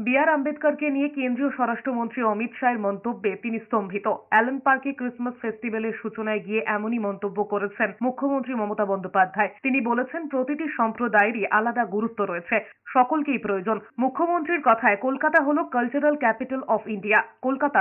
B.R.. আম্বেদকরকে নিয়ে কেন্দ্রীয় স্বরাষ্ট্রমন্ত্রী অমিত শাহের মন্তব্যে তিনি স্তম্ভিত। অ্যালেন পার্কে ক্রিসমাস ফেস্টিভ্যালের সূচনায় গিয়ে এমনই মন্তব্য করেছেন মুখ্যমন্ত্রী মমতা বন্দ্যোপাধ্যায়। তিনি বলেছেন, প্রতিটি সম্প্রদায়েরই আলাদা গুরুত্ব রয়েছে, সকলকেই প্রয়োজন। মুখ্যমন্ত্রীর কথায়, কলকাতা হলো cultural capital of India. Kolkata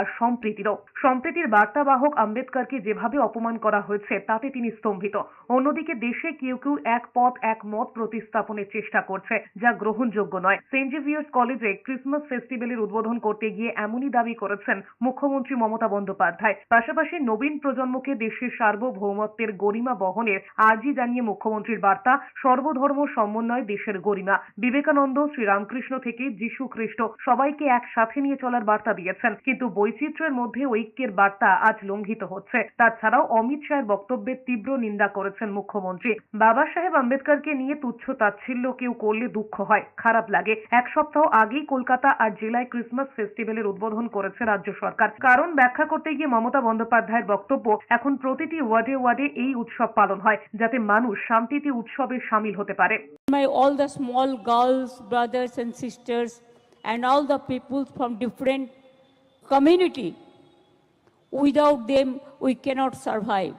সম্প্রীতির বার্তাবাহক আম্বেদকরকে যেভাবে অপমান করা হয়েছে তাতে তিনি স্তম্ভিত। অন্যদিকে দেশে কেউ এক পথ এক মত প্রতিস্থাপনের চেষ্টা করছে, যা গ্রহণযোগ্য নয়। সেন্ট জেভিয়ার্স কলেজে ক্রিসমাস ফেস্টিভ্যালের উদ্বোধন করতে গিয়ে এমনই দাবি করেছেন মুখ্যমন্ত্রী মমতা বন্দ্যোপাধ্যায়। পাশাপাশি নবীন প্রজন্মকে দেশের সার্বভৌমত্বের গরিমা বহনের আর্জি জানিয়ে মুখ্যমন্ত্রীর বার্তা, সর্বধর্ম সমন্বয় দেশের গরিমা। বিবেকানন্দ, শ্রীরামকৃষ্ণ থেকে যীশু খ্রিস্ট সবাইকে একসাথে নিয়ে চলার বার্তা দিয়েছেন, কিন্তু বৈচিত্র্যের মধ্যে ঐক্যের বার্তা আজ লঙ্ঘিত হচ্ছে। তাছাড়াও অমিত শাহের বক্তব্যের তীব্র নিন্দা করেছেন মুখ্যমন্ত্রী। বাবা সাহেব আম্বেদকরকে নিয়ে তুচ্ছ তাচ্ছিল্য কেউ করলে দুঃখ হয়, খারাপ লাগে। এক সপ্তাহ আগেই কলকাতা আর জেলায় ক্রিসমাস ফেস্টিভ্যালের উদ্বোধন করেছে রাজ্য সরকার। কারণ ব্যাখ্যা করতে গিয়ে মমতা বন্দ্যোপাধ্যায়ের বক্তব্য, এখন প্রতিটি ওয়ার্ডে এই উৎসব পালন হয়, যাতে মানুষ শান্তিতে উৎসবে সামিল হতে পারে। All the small girls, brothers and sisters and all the people from different community, without them we cannot survive.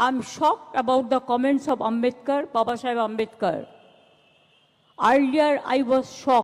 I'm shocked about the comments of Ambedkar, Baba Saheb Ambedkar. Earlier I was shocked.